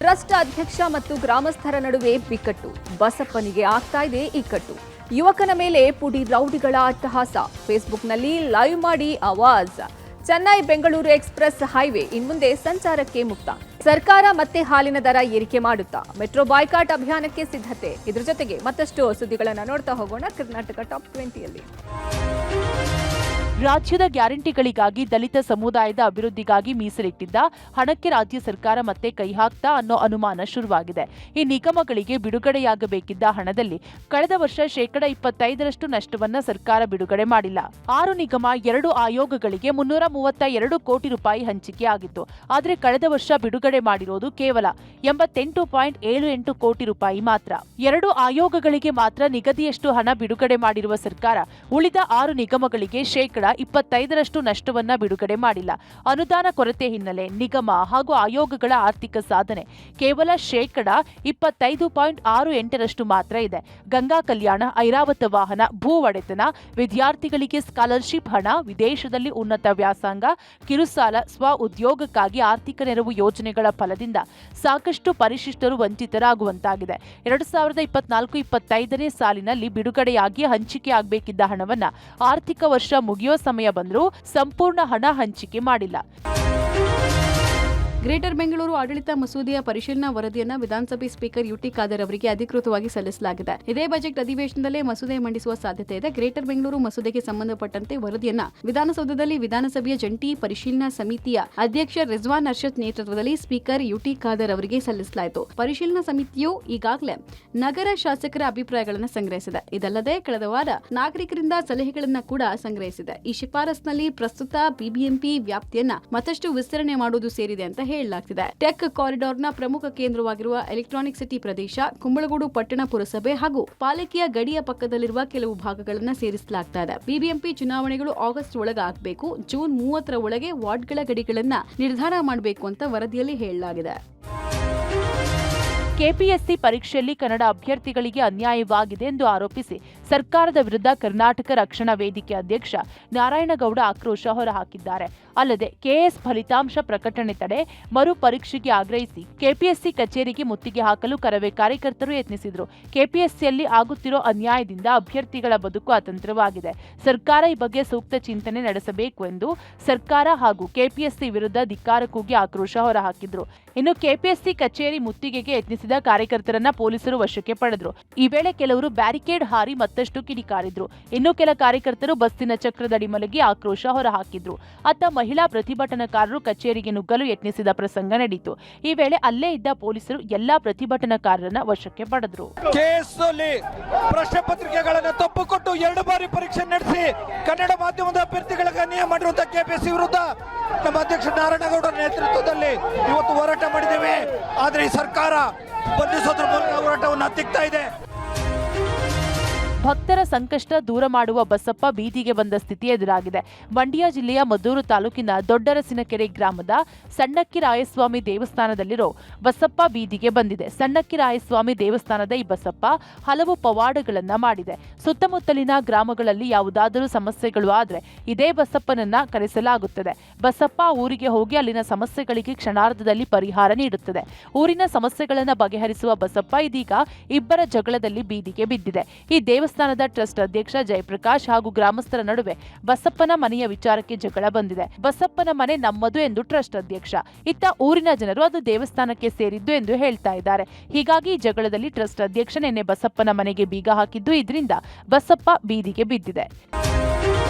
Trust ಅಧ್ಯಕ್ಷ ಮತ್ತು ಗ್ರಾಮಸ್ಥರ ನಡುವೆ ಬಿಕ್ಕಟ್ಟು. ಬಸಪ್ಪನಿಗೆ ಆಗ್ತಾ ಇದೆ ಇಕ್ಕಟ್ಟು. ಯುವಕನ ಮೇಲೆ ಪುಡಿ ರೌಡಿಗಳ ಅಟ್ಟಹಾಸ. ಫೇಸ್ಬುಕ್ನಲ್ಲಿ ಲೈವ್ ಮಾಡಿ ಆವಾಜ್. ಚೆನ್ನೈ ಬೆಂಗಳೂರು ಎಕ್ಸ್‌ಪ್ರೆಸ್ ಹೈವೇ ಇನ್ಮುಂದೆ ಸಂಚಾರಕ್ಕೆ ಮುಕ್ತ. ಸರ್ಕಾರ ಮತ್ತೆ ಹಾಲಿನ ದರ ಏರಿಕೆ ಮಾಡುತ್ತಾ? ಮೆಟ್ರೋ ಬಾಯ್ಕಾಟ್ ಅಭಿಯಾನಕ್ಕೆ ಸಿದ್ಧತೆ. ಇದರ ಜೊತೆಗೆ ಮತ್ತಷ್ಟು ಸುದ್ದಿಗಳನ್ನು ನೋಡ್ತಾ ಹೋಗೋಣ ಕರ್ನಾಟಕ ಟಾಪ್ 20ಯಲ್ಲಿ. ರಾಜ್ಯದ ಗ್ಯಾರಂಟಿಗಳಿಗಾಗಿ ದಲಿತ ಸಮುದಾಯದ ಅಭಿವೃದ್ಧಿಗಾಗಿ ಮೀಸಲಿಟ್ಟಿದ್ದ ಹಣಕ್ಕೆ ರಾಜ್ಯ ಸರ್ಕಾರ ಮತ್ತೆ ಕೈ ಹಾಕ್ತಾ ಅನ್ನೋ ಅನುಮಾನ ಶುರುವಾಗಿದೆ. ಈ ನಿಗಮಗಳಿಗೆ ಬಿಡುಗಡೆಯಾಗಬೇಕಿದ್ದ ಹಣದಲ್ಲಿ ಕಳೆದ ವರ್ಷ 25% ನಷ್ಟವನ್ನ ಸರ್ಕಾರ ಬಿಡುಗಡೆ ಮಾಡಿಲ್ಲ. 6 ನಿಗಮ 2 ಆಯೋಗಗಳಿಗೆ 332 ಕೋಟಿ ರೂಪಾಯಿ ಹಂಚಿಕೆ ಆಗಿತ್ತು. ಆದರೆ ಕಳೆದ ವರ್ಷ ಬಿಡುಗಡೆ ಮಾಡಿರೋದು ಕೇವಲ 88.78 ಕೋಟಿ ರೂಪಾಯಿ ಮಾತ್ರ. 2 ಆಯೋಗಗಳಿಗೆ ಮಾತ್ರ ನಿಗದಿಯಷ್ಟು ಹಣ ಬಿಡುಗಡೆ ಮಾಡಿರುವ ಸರ್ಕಾರ ಉಳಿದ 6 ನಿಗಮಗಳಿಗೆ 25% ನಷ್ಟವನ್ನ ಬಿಡುಗಡೆ ಮಾಡಿಲ್ಲ. ಅನುದಾನ ಕೊರತೆ ಹಿನ್ನೆಲೆ ನಿಗಮ ಹಾಗೂ ಆಯೋಗಗಳ ಆರ್ಥಿಕ ಸಾಧನೆ ಕೇವಲ 25.68% ಮಾತ್ರ ಇದೆ. ಗಂಗಾ ಕಲ್ಯಾಣ, ಐರಾವತ ವಾಹನ, ಭೂ ಒಡೆತನ, ವಿದ್ಯಾರ್ಥಿಗಳಿಗೆ ಸ್ಕಾಲರ್ಶಿಪ್ ಹಣ, ವಿದೇಶದಲ್ಲಿ ಉನ್ನತ ವ್ಯಾಸಂಗ, ಕಿರುಸಾಲ, ಸ್ವ ಉದ್ಯೋಗಕ್ಕಾಗಿ ಆರ್ಥಿಕ ನೆರವು ಯೋಜನೆಗಳ ಫಲದಿಂದ ಸಾಕಷ್ಟು ಪರಿಶಿಷ್ಟರು ವಂಚಿತರಾಗುವಂತಾಗಿದೆ. 2024-25ನೇ ಸಾಲಿನಲ್ಲಿ ಬಿಡುಗಡೆಯಾಗಿ ಹಂಚಿಕೆ ಆಗಬೇಕಿದ್ದ ಹಣವನ್ನ ಆರ್ಥಿಕ ವರ್ಷ ಮುಗಿಯೋ ಸಮಯ ಬಂದರೂ ಸಂಪೂರ್ಣ ಹಣ ಹಂಚಿಕೆ ಮಾಡಿಲ್ಲ. ಗ್ರೇಟರ್ ಬೆಂಗಳೂರು ಆಡಳಿತ ಮಸೂದೆಯ ಪರಿಶೀಲನಾ ವರದಿಯನ್ನು ವಿಧಾನಸಭೆ ಸ್ಪೀಕರ್ ಯುಟಿ ಖಾದರ್ ಅವರಿಗೆ ಅಧಿಕೃತವಾಗಿ ಸಲ್ಲಿಸಲಾಗಿದೆ. ಇದೇ ಬಜೆಟ್ ಅಧಿವೇಶನದಲ್ಲೇ ಮಸೂದೆ ಮಂಡಿಸುವ ಸಾಧ್ಯತೆ ಇದೆ. ಗ್ರೇಟರ್ ಬೆಂಗಳೂರು ಮಸೂದೆಗೆ ಸಂಬಂಧಪಟ್ಟಂತೆ ವರದಿಯನ್ನ ವಿಧಾನಸೌಧದಲ್ಲಿ ವಿಧಾನಸಭೆಯ ಜಂಟಿ ಪರಿಶೀಲನಾ ಸಮಿತಿಯ ಅಧ್ಯಕ್ಷ ರಿಜ್ವಾನ್ ಅರ್ಷದ್ ನೇತೃತ್ವದಲ್ಲಿ ಸ್ಪೀಕರ್ ಯುಟಿ ಖಾದರ್ ಅವರಿಗೆ ಸಲ್ಲಿಸಲಾಯಿತು. ಪರಿಶೀಲನಾ ಸಮಿತಿಯು ಈಗಾಗಲೇ ನಗರ ಶಾಸಕರ ಅಭಿಪ್ರಾಯಗಳನ್ನು ಸಂಗ್ರಹಿಸಿದೆ. ಇದಲ್ಲದೆ ಕಳೆದ ವಾರ ನಾಗರಿಕರಿಂದ ಸಲಹೆಗಳನ್ನು ಕೂಡ ಸಂಗ್ರಹಿಸಿದೆ. ಈ ಶಿಫಾರಸ್ನಲ್ಲಿ ಪ್ರಸ್ತುತ ಬಿಬಿಎಂಪಿ ವ್ಯಾಪ್ತಿಯನ್ನ ಮತ್ತಷ್ಟು ವಿಸ್ತರಣೆ ಮಾಡುವುದು ಸೇರಿದೆ ಅಂತ ಹೇಳಲಾಗ್ತಿದೆ. ಟೆಕ್ ಕಾರಿಡಾರ್ನ ಪ್ರಮುಖ ಕೇಂದ್ರವಾಗಿರುವ ಎಲೆಕ್ಟ್ರಾನಿಕ್ ಸಿಟಿ ಪ್ರದೇಶ, ಕುಂಬಳಗೂಡು ಪಟ್ಟಣ ಪುರಸಭೆ ಹಾಗೂ ಪಾಲಿಕೆಯ ಗಡಿಯ ಪಕ್ಕದಲ್ಲಿರುವ ಕೆಲವು ಭಾಗಗಳನ್ನು ಸೇರಿಸಲಾಗ್ತಾ ಇದೆ. ಬಿಬಿಎಂಪಿ ಚುನಾವಣೆಗಳು ಆಗಸ್ಟ್ ಒಳಗೆ ಆಗಬೇಕು. ಜೂನ್ 30ರ ಒಳಗೆ ವಾರ್ಡ್ಗಳ ಗಡಿಗಳನ್ನ ನಿರ್ಧಾರ ಮಾಡಬೇಕು ಅಂತ ವರದಿಯಲ್ಲಿ ಹೇಳಲಾಗಿದೆ. ಕೆಪಿಎಸ್ಸಿ ಪರೀಕ್ಷೆಯಲ್ಲಿ ಕನ್ನಡ ಅಭ್ಯರ್ಥಿಗಳಿಗೆ ಅನ್ಯಾಯವಾಗಿದೆ ಎಂದು ಆರೋಪಿಸಿ ಸರ್ಕಾರದ ವಿರುದ್ಧ ಕರ್ನಾಟಕ ರಕ್ಷಣಾ ವೇದಿಕೆ ಅಧ್ಯಕ್ಷ ನಾರಾಯಣಗೌಡ ಆಕ್ರೋಶ ಹೊರಹಾಕಿದ್ದಾರೆ. ಅಲ್ಲದೆ ಕೆಎಸ್ ಫಲಿತಾಂಶ ಪ್ರಕಟಣೆ ತಡೆ ಮರು ಪರೀಕ್ಷೆಗೆ ಆಗ್ರಹಿಸಿ ಕೆಪಿಎಸ್ಸಿ ಕಚೇರಿಗೆ ಮುತ್ತಿಗೆ ಹಾಕಲು ಕರವೇ ಕಾರ್ಯಕರ್ತರು ಯತ್ನಿಸಿದರು. ಕೆಪಿಎಸ್ಸಿಯಲ್ಲಿ ಆಗುತ್ತಿರೋ ಅನ್ಯಾಯದಿಂದ ಅಭ್ಯರ್ಥಿಗಳ ಬದುಕು ಅತಂತ್ರವಾಗಿದೆ. ಸರ್ಕಾರ ಈ ಬಗ್ಗೆ ಸೂಕ್ತ ಚಿಂತನೆ ನಡೆಸಬೇಕು ಎಂದು ಸರ್ಕಾರ ಹಾಗೂ ಕೆಪಿಎಸ್ಸಿ ವಿರುದ್ಧ ಧಿಕ್ಕಾರ ಕೂಗಿ ಆಕ್ರೋಶ ಹೊರಹಾಕಿದ್ರು. ಇನ್ನು ಕೆಪಿಎಸ್ಸಿ ಕಚೇರಿ ಮುತ್ತಿಗೆಗೆ ಯತ್ನಿಸಿದ ಕಾರ್ಯಕರ್ತರನ್ನ ಪೊಲೀಸರು ವಶಕ್ಕೆ ಪಡೆದರು. ಈ ವೇಳೆ ಕೆಲವರು ಬ್ಯಾರಿಕೇಡ್ ಹಾರಿ ಮತ್ತಷ್ಟು ಕಿಡಿಕಾರಿದ್ರು. ಇನ್ನು ಕೆಲ ಕಾರ್ಯಕರ್ತರು ಬಸ್ಸಿನ ಚಕ್ರದಡಿ ಮಲಗಿ ಆಕ್ರೋಶ ಹೊರಹಾಕಿದ್ರು. ಅತ್ತ ಮಹಿಳಾ ಪ್ರತಿಭಟನಾಕಾರರು ಕಚೇರಿಗೆ ನುಗ್ಗಲು ಯತ್ನಿಸಿದ ಪ್ರಸಂಗ ನಡೆಯಿತು. ಈ ವೇಳೆ ಅಲ್ಲೇ ಇದ್ದ ಪೊಲೀಸರು ಎಲ್ಲಾ ಪ್ರತಿಭಟನಾಕಾರರನ್ನ ವಶಕ್ಕೆ ಪಡೆದರು. ಕೇಸಲ್ಲಿ ಪ್ರಶ್ನೆ ಪತ್ರಿಕೆಗಳನ್ನು ತಪ್ಪುಕೊಟ್ಟು 2 ಬಾರಿ ಪರೀಕ್ಷೆ ನಡೆಸಿ ಕನ್ನಡ ಮಾಧ್ಯಮದ ಅಭ್ಯರ್ಥಿಗಳಿಗೆ ಅನ್ಯಾಯ ಮಾಡಿರುವಂತಹ ಕೆಪಿಎಸ್ಸಿ ವಿರುದ್ಧ ನಮ್ಮ ಅಧ್ಯಕ್ಷ ನಾರಾಯಣಗೌಡರ ನೇತೃತ್ವದಲ್ಲಿ ಇವತ್ತು ಹೋರಾಟ ಮಾಡಿದ್ದೇವೆ. ಆದರೆ ಈ ಸರ್ಕಾರ ಬಂಧಿಸೋದ್ರ ಮೂಲಕ ಹೋರಾಟವನ್ನು ಹತ್ತಿಕ್ತಾ ಇದೆ. ಭಕ್ತರ ಸಂಕಷ್ಟ ದೂರ ಮಾಡುವ ಬಸಪ್ಪ ಬೀದಿಗೆ ಬಂದ ಸ್ಥಿತಿ ಎದುರಾಗಿದೆ. ಮಂಡ್ಯ ಜಿಲ್ಲೆಯ ಮದ್ದೂರು ತಾಲೂಕಿನ ದೊಡ್ಡರಸಿನಕೆರೆ ಗ್ರಾಮದ ಸಣ್ಣಕ್ಕಿರಾಯಸ್ವಾಮಿ ದೇವಸ್ಥಾನದಲ್ಲಿರೋ ಬಸಪ್ಪ ಬೀದಿಗೆ ಬಂದಿದೆ. ಸಣ್ಣಕ್ಕಿರಾಯಸ್ವಾಮಿ ದೇವಸ್ಥಾನದ ಈ ಬಸಪ್ಪ ಹಲವು ಪವಾಡಗಳನ್ನ ಮಾಡಿದೆ. ಸುತ್ತಮುತ್ತಲಿನ ಗ್ರಾಮಗಳಲ್ಲಿ ಯಾವುದಾದರೂ ಸಮಸ್ಯೆಗಳು ಆದ್ರೆ ಇದೇ ಬಸಪ್ಪನನ್ನ ಕರೆಸಲಾಗುತ್ತದೆ. ಬಸಪ್ಪ ಊರಿಗೆ ಹೋಗಿ ಅಲ್ಲಿನ ಸಮಸ್ಯೆಗಳಿಗೆ ಕ್ಷಣಾರ್ಧದಲ್ಲಿ ಪರಿಹಾರ ನೀಡುತ್ತದೆ. ಊರಿನ ಸಮಸ್ಯೆಗಳನ್ನು ಬಗೆಹರಿಸುವ ಬಸಪ್ಪ ಇದೀಗ ಇಬ್ಬರ ಜಗಳದಲ್ಲಿ ಬೀದಿಗೆ ಬಿದ್ದಿದೆ. ಈ ದೇವಸ್ಥಾನದ ಟ್ರಸ್ಟ್ ಅಧ್ಯಕ್ಷ ಜಯಪ್ರಕಾಶ್ ಹಾಗೂ ಗ್ರಾಮಸ್ಥರ ನಡುವೆ ಬಸಪ್ಪನ ಮನೆಯ ವಿಚಾರಕ್ಕೆ ಜಗಳ ಬಂದಿದೆ. ಬಸಪ್ಪನ ಮನೆ ನಮ್ಮದು ಎಂದು ಟ್ರಸ್ಟ್ ಅಧ್ಯಕ್ಷ, ಇತ್ತ ಊರಿನ ಜನರು ಅದು ದೇವಸ್ಥಾನಕ್ಕೆ ಸೇರಿದ್ದು ಎಂದು ಹೇಳ್ತಾ ಇದ್ದಾರೆ. ಹೀಗಾಗಿ ಈ ಜಗಳದಲ್ಲಿ ಟ್ರಸ್ಟ್ ಅಧ್ಯಕ್ಷ ನಿನ್ನೆ ಬಸಪ್ಪನ ಮನೆಗೆ ಬೀಗ ಹಾಕಿದ್ದು, ಇದರಿಂದ ಬಸಪ್ಪ ಬೀದಿಗೆ ಬಿದ್ದಿದೆ.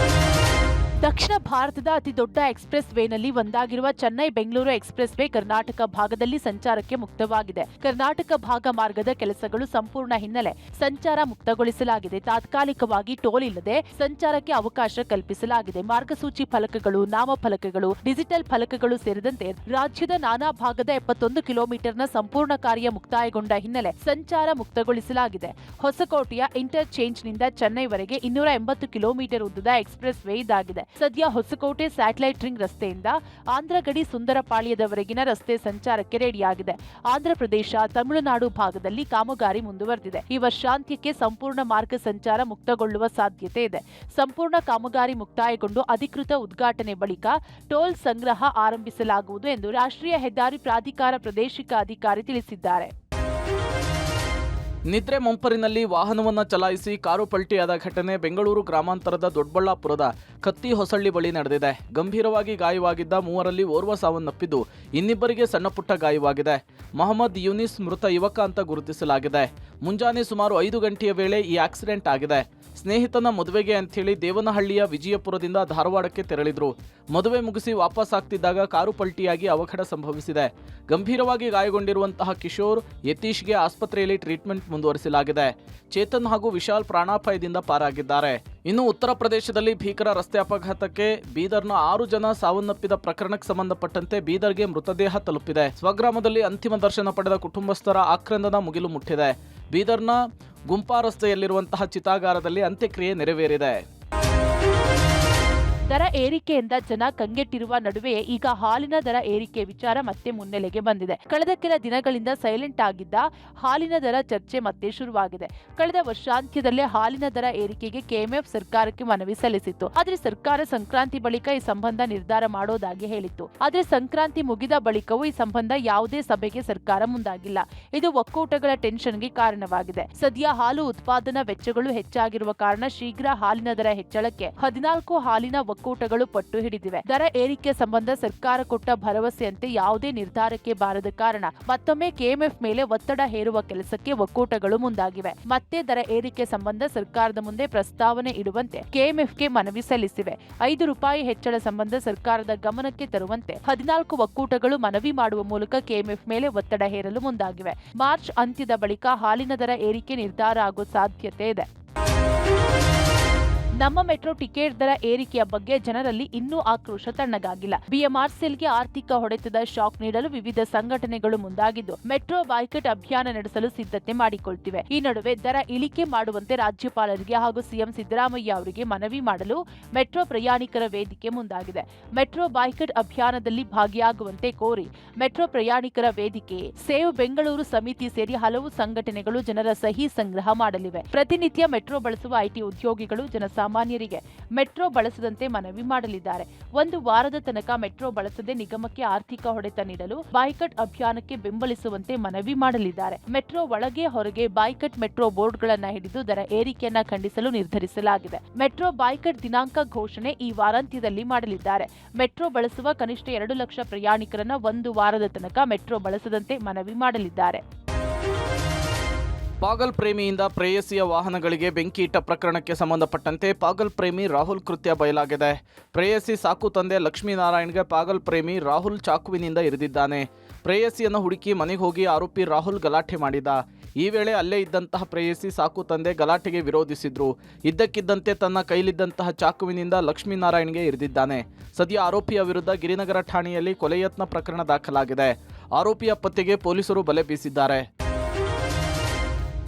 ದಕ್ಷಿಣ ಭಾರತದ ಅತಿ ದೊಡ್ಡ ಎಕ್ಸ್‌ಪ್ರೆಸ್ ವೇನಲ್ಲಿ ಒಂದಾಗಿರುವ ಚೆನ್ನೈ ಬೆಂಗಳೂರು ಎಕ್ಸ್‌ಪ್ರೆಸ್ ವೇ ಕರ್ನಾಟಕ ಭಾಗದಲ್ಲಿ ಸಂಚಾರಕ್ಕೆ ಮುಕ್ತವಾಗಿದೆ. ಕರ್ನಾಟಕ ಭಾಗ ಮಾರ್ಗದ ಕೆಲಸಗಳು ಸಂಪೂರ್ಣ ಹಿನ್ನೆಲೆ ಸಂಚಾರ ಮುಕ್ತಗೊಳಿಸಲಾಗಿದೆ. ತಾತ್ಕಾಲಿಕವಾಗಿ ಟೋಲ್ ಇಲ್ಲದೆ ಸಂಚಾರಕ್ಕೆ ಅವಕಾಶ ಕಲ್ಪಿಸಲಾಗಿದೆ. ಮಾರ್ಗಸೂಚಿ ಫಲಕಗಳು, ನಾಮಫಲಕಗಳು, ಡಿಜಿಟಲ್ ಫಲಕಗಳು ಸೇರಿದಂತೆ ರಾಜ್ಯದ ನಾನಾ ಭಾಗದ 71 ಕಿಲೋಮೀಟರ್ನ ಸಂಪೂರ್ಣ ಕಾರ್ಯ ಮುಕ್ತಾಯಗೊಂಡ ಹಿನ್ನೆಲೆ ಸಂಚಾರ ಮುಕ್ತಗೊಳಿಸಲಾಗಿದೆ. ಹೊಸಕೋಟೆಯ ಇಂಟರ್ ಚೇಂಜ್ನಿಂದ ಚೆನ್ನೈವರೆಗೆ 280 ಕಿಲೋಮೀಟರ್ ಉದ್ದದ ಎಕ್ಸ್‌ಪ್ರೆಸ್ ವೇ ಇದಾಗಿದೆ. ಸದ್ಯ ಹೊಸಕೋಟೆ ಸ್ಯಾಟಲೈಟ್ ರಿಂಗ್ ರಸ್ತೆಯಿಂದ ಆಂಧ್ರ ಗಡಿ ಸುಂದರಪಾಳ್ಯದವರೆಗಿನ ರಸ್ತೆ ಸಂಚಾರಕ್ಕೆ ರೆಡಿಯಾಗಿದೆ. ಆಂಧ್ರಪ್ರದೇಶ, ತಮಿಳುನಾಡು ಭಾಗದಲ್ಲಿ ಕಾಮಗಾರಿ ಮುಂದುವರೆದಿದೆ. ಈ ವರ್ಷಾಂತ್ಯಕ್ಕೆ ಸಂಪೂರ್ಣ ಮಾರ್ಗ ಸಂಚಾರ ಮುಕ್ತಗೊಳ್ಳುವ ಸಾಧ್ಯತೆ ಇದೆ. ಸಂಪೂರ್ಣ ಕಾಮಗಾರಿ ಮುಕ್ತಾಯಗೊಂಡು ಅಧಿಕೃತ ಉದ್ಘಾಟನೆ ಬಳಿಕ ಟೋಲ್ ಸಂಗ್ರಹ ಆರಂಭಿಸಲಾಗುವುದು ಎಂದು ರಾಷ್ಟ್ರೀಯ ಹೆದ್ದಾರಿ ಪ್ರಾಧಿಕಾರ ಪ್ರಾದೇಶಿಕ ಅಧಿಕಾರಿ ತಿಳಿಸಿದ್ದಾರೆ. ನಿದ್ರೆ ಮಂಪರಿನಲ್ಲಿ ವಾಹನವನ್ನು ಚಲಾಯಿಸಿ ಕಾರು ಪಲ್ಟಿಯಾದ ಘಟನೆ ಬೆಂಗಳೂರು ಗ್ರಾಮಾಂತರದ ದೊಡ್ಡಬಳ್ಳಾಪುರದ ಕತ್ತಿಹೊಸಳ್ಳಿ ಬಳಿ ನಡೆದಿದೆ. ಗಂಭೀರವಾಗಿ ಗಾಯವಾಗಿದ್ದ ಮೂವರಲ್ಲಿ ಓರ್ವ ಸಾವನ್ನಪ್ಪಿದ್ದು ಇನ್ನಿಬ್ಬರಿಗೆ ಸಣ್ಣಪುಟ್ಟ ಗಾಯವಾಗಿದೆ. ಮೊಹಮ್ಮದ್ ಯೂನಿಸ್ ಮೃತ ಯುವಕ ಅಂತ ಗುರುತಿಸಲಾಗಿದೆ. ಮುಂಜಾನೆ ಸುಮಾರು 5 ಗಂಟೆಯ ವೇಳೆ ಈ ಆಕ್ಸಿಡೆಂಟ್ ಆಗಿದೆ. ಸ್ನೇಹಿತನ ಮದುವೆಗೆ ಅಂಥೇಳಿ ದೇವನಹಳ್ಳಿಯ ವಿಜಯಪುರದಿಂದ ಧಾರವಾಡಕ್ಕೆ ತೆರಳಿದ್ರು. ಮದುವೆ ಮುಗಿಸಿ ವಾಪಸ್ ಆಗ್ತಿದ್ದಾಗ ಕಾರು ಪಲ್ಟಿಯಾಗಿ ಅವಘಡ ಸಂಭವಿಸಿದೆ. ಗಂಭೀರವಾಗಿ ಗಾಯಗೊಂಡಿರುವಂತಹ ಕಿಶೋರ್, ಯತೀಶ್ಗೆ ಆಸ್ಪತ್ರೆಯಲ್ಲಿ ಟ್ರೀಟ್ಮೆಂಟ್ ಮುಂದುವರಿಸಲಾಗಿದೆ. ಚೇತನ್ ಹಾಗೂ ವಿಶಾಲ್ ಪ್ರಾಣಾಪಾಯದಿಂದ ಪಾರಾಗಿದ್ದಾರೆ. ಇನ್ನು ಉತ್ತರ ಪ್ರದೇಶದಲ್ಲಿ ಭೀಕರ ರಸ್ತೆ ಅಪಘಾತಕ್ಕೆ ಬೀದರ್ನ 6 ಜನ ಸಾವನ್ನಪ್ಪಿದ ಪ್ರಕರಣಕ್ಕೆ ಸಂಬಂಧಪಟ್ಟಂತೆ ಬೀದರ್ಗೆ ಮೃತದೇಹ ತಲುಪಿದೆ. ಸ್ವಗ್ರಾಮದಲ್ಲಿ ಅಂತಿಮ ದರ್ಶನ ಪಡೆದ ಕುಟುಂಬಸ್ಥರ ಆಕ್ರಂದನ ಮುಗಿಲು ಮುಟ್ಟಿದೆ. ಬೀದರ್ನ ಗುಂಪಾ ರಸ್ತೆಯಲ್ಲಿರುವಂತಹ ಚಿತಾಗಾರದಲ್ಲಿ ಅಂತ್ಯಕ್ರಿಯೆ ನೆರವೇರಿದೆ. ದರ ಏರಿಕೆಯಿಂದ ಜನ ಕಂಗೆಟ್ಟಿರುವ ನಡುವೆ ಈಗ ಹಾಲಿನ ದರ ಏರಿಕೆ ವಿಚಾರ ಮತ್ತೆ ಮುನ್ನೆಲೆಗೆ ಬಂದಿದೆ. ಕಳೆದ ಕೆಲ ದಿನಗಳಿಂದ ಸೈಲೆಂಟ್ ಆಗಿದ್ದ ಹಾಲಿನ ದರ ಚರ್ಚೆ ಮತ್ತೆ ಶುರುವಾಗಿದೆ. ಕಳೆದ ವರ್ಷಾಂತ್ಯದಲ್ಲೇ ಹಾಲಿನ ದರ ಏರಿಕೆಗೆ ಕೆಎಂಎಫ್ ಸರ್ಕಾರಕ್ಕೆ ಮನವಿ ಸಲ್ಲಿಸಿತ್ತು. ಆದರೆ ಸರ್ಕಾರ ಸಂಕ್ರಾಂತಿ ಬಳಿಕ ಈ ಸಂಬಂಧ ನಿರ್ಧಾರ ಮಾಡೋದಾಗಿ ಹೇಳಿತ್ತು. ಆದರೆ ಸಂಕ್ರಾಂತಿ ಮುಗಿದ ಬಳಿಕವೂ ಈ ಸಂಬಂಧ ಯಾವುದೇ ಸಭೆಗೆ ಸರ್ಕಾರ ಮುಂದಾಗಿಲ್ಲ. ಇದು ಒಕ್ಕೂಟಗಳ ಟೆನ್ಷನ್ಗೆ ಕಾರಣವಾಗಿದೆ. ಸದ್ಯ ಹಾಲು ಉತ್ಪಾದನಾ ವೆಚ್ಚಗಳು ಹೆಚ್ಚಾಗಿರುವ ಕಾರಣ ಶೀಘ್ರ ಹಾಲಿನ ದರ ಹೆಚ್ಚಳಕ್ಕೆ 14 ಹಾಲಿನ ಒಕ್ಕೂಟಗಳು ಪಟ್ಟು ಹಿಡಿದಿವೆ. ದರ ಏರಿಕೆ ಸಂಬಂಧ ಸರ್ಕಾರ ಕೊಟ್ಟ ಭರವಸೆಯಂತೆ ಯಾವುದೇ ನಿರ್ಧಾರಕ್ಕೆ ಬಾರದ ಕಾರಣ ಮತ್ತೊಮ್ಮೆ ಕೆಎಂಎಫ್ ಮೇಲೆ ಒತ್ತಡ ಹೇರುವ ಕೆಲಸಕ್ಕೆ ಒಕ್ಕೂಟಗಳು ಮುಂದಾಗಿವೆ. ಮತ್ತೆ ದರ ಏರಿಕೆ ಸಂಬಂಧ ಸರ್ಕಾರದ ಮುಂದೆ ಪ್ರಸ್ತಾವನೆ ಇಡುವಂತೆ ಕೆಎಂಎಫ್ಗೆ ಮನವಿ ಸಲ್ಲಿಸಿವೆ. 5 ರೂಪಾಯಿ ಹೆಚ್ಚಳ ಸಂಬಂಧ ಸರ್ಕಾರದ ಗಮನಕ್ಕೆ ತರುವಂತೆ 14 ಒಕ್ಕೂಟಗಳು ಮನವಿ ಮಾಡುವ ಮೂಲಕ ಕೆಎಂಎಫ್ ಮೇಲೆ ಒತ್ತಡ ಹೇರಲು ಮುಂದಾಗಿವೆ. ಮಾರ್ಚ್ ಅಂತ್ಯದ ಬಳಿಕ ಹಾಲಿನ ದರ ಏರಿಕೆ ನಿರ್ಧಾರ ಆಗೋ ಸಾಧ್ಯತೆ ಇದೆ. ನಮ್ಮ ಮೆಟ್ರೋ ಟಿಕೆಟ್ ದರ ಏರಿಕೆಯ ಬಗ್ಗೆ ಜನರಲ್ಲಿ ಇನ್ನೂ ಆಕ್ರೋಶ ತಣ್ಣಗಾಗಿಲ್ಲ. ಬಿಎಂಆರ್ಸಿಎಲ್ಗೆ ಆರ್ಥಿಕ ಹೊಡೆತದ ಶಾಕ್ ನೀಡಲು ವಿವಿಧ ಸಂಘಟನೆಗಳು ಮುಂದಾಗಿದ್ದು ಮೆಟ್ರೋ ಬಾಯ್ಕಾಟ್ ಅಭಿಯಾನ ನಡೆಸಲು ಸಿದ್ಧತೆ ಮಾಡಿಕೊಳ್ತಿವೆ. ಈ ನಡುವೆ ದರ ಇಳಿಕೆ ಮಾಡುವಂತೆ ರಾಜ್ಯಪಾಲರಿಗೆ ಹಾಗೂ ಸಿಎಂ ಸಿದ್ದರಾಮಯ್ಯ ಅವರಿಗೆ ಮನವಿ ಮಾಡಲು ಮೆಟ್ರೋ ಪ್ರಯಾಣಿಕರ ವೇದಿಕೆ ಮುಂದಾಗಿದೆ. ಮೆಟ್ರೋ ಬಾಯ್ಕಾಟ್ ಅಭಿಯಾನದಲ್ಲಿ ಭಾಗಿಯಾಗುವಂತೆ ಕೋರಿ ಮೆಟ್ರೋ ಪ್ರಯಾಣಿಕರ ವೇದಿಕೆ, ಸೇವ್ ಬೆಂಗಳೂರು ಸಮಿತಿ ಸೇರಿ ಹಲವು ಸಂಘಟನೆಗಳು ಜನರ ಸಹಿ ಸಂಗ್ರಹ ಮಾಡಲಿವೆ. ಪ್ರತಿನಿತ್ಯ ಮೆಟ್ರೋ ಬಳಸುವ ಐಟಿ ಉದ್ಯೋಗಿಗಳು ಸಾಮಾನ್ಯರಿಗೆ ಮೆಟ್ರೋ ಬಳಸದಂತೆ ಮನವಿ ಮಾಡಲಿದ್ದಾರೆ. 1 ವಾರದ ತನಕ ಮೆಟ್ರೋ ಬಳಸದೆ ನಿಗಮಕ್ಕೆ ಆರ್ಥಿಕ ಹೊಡೆತ ನೀಡಲು ಬಾಯ್ಕಾಟ್ ಅಭಿಯಾನಕ್ಕೆ ಬೆಂಬಲಿಸುವಂತೆ ಮನವಿ ಮಾಡಲಿದ್ದಾರೆ. ಮೆಟ್ರೋ ಒಳಗೆ ಹೊರಗೆ ಬಾಯ್ಕಾಟ್ ಮೆಟ್ರೋ ಬೋರ್ಡ್ಗಳನ್ನು ಹಿಡಿದು ದರ ಏರಿಕೆಯನ್ನ ಖಂಡಿಸಲು ನಿರ್ಧರಿಸಲಾಗಿದೆ. ಮೆಟ್ರೋ ಬಾಯ್ಕಾಟ್ ದಿನಾಂಕ ಘೋಷಣೆ ಈ ವಾರಾಂತ್ಯದಲ್ಲಿ ಮಾಡಲಿದ್ದಾರೆ. ಮೆಟ್ರೋ ಬಳಸುವ ಕನಿಷ್ಠ 2 ಲಕ್ಷ ಪ್ರಯಾಣಿಕರನ್ನ 1 ವಾರದ ತನಕ ಮೆಟ್ರೋ ಬಳಸದಂತೆ ಮನವಿ ಮಾಡಲಿದ್ದಾರೆ. ಪಾಗಲ್ ಪ್ರೇಮಿಯಿಂದ ಪ್ರೇಯಸಿಯ ವಾಹನಗಳಿಗೆ ಬೆಂಕಿ ಇಟ್ಟ ಪ್ರಕರಣಕ್ಕೆ ಸಂಬಂಧಪಟ್ಟಂತೆ ಪಾಗಲ್ ಪ್ರೇಮಿ ರಾಹುಲ್ ಕೃತ್ಯ ಬಯಲಾಗಿದೆ. ಪ್ರೇಯಸಿ ಸಾಕು ತಂದೆ ಲಕ್ಷ್ಮೀನಾರಾಯಣ್ಗೆ ಪಾಗಲ್ ಪ್ರೇಮಿ ರಾಹುಲ್ ಚಾಕುವಿನಿಂದ ಇರಿದಿದ್ದಾನೆ. ಪ್ರೇಯಸಿಯನ್ನು ಹುಡುಕಿ ಮನೆಗೆ ಹೋಗಿ ಆರೋಪಿ ರಾಹುಲ್ ಗಲಾಟೆ ಮಾಡಿದ. ಈ ವೇಳೆ ಅಲ್ಲೇ ಇದ್ದಂತಹ ಪ್ರೇಯಸಿ ಸಾಕು ತಂದೆ ಗಲಾಟೆಗೆ ವಿರೋಧಿಸಿದ್ರು. ಇದ್ದಕ್ಕಿದ್ದಂತೆ ತನ್ನ ಕೈಲಿದ್ದಂತಹ ಚಾಕುವಿನಿಂದ ಲಕ್ಷ್ಮೀನಾರಾಯಣ್ಗೆ ಇರಿದಿದ್ದಾನೆ. ಸದ್ಯ ಆರೋಪಿಯ ವಿರುದ್ಧ ಗಿರಿನಗರ ಠಾಣೆಯಲ್ಲಿ ಕೊಲೆ ಯತ್ನ ಪ್ರಕರಣ ದಾಖಲಾಗಿದೆ. ಆರೋಪಿಯ ಪತ್ತೆಗೆ ಪೊಲೀಸರು ಬಲೆ ಬೀಸಿದ್ದಾರೆ.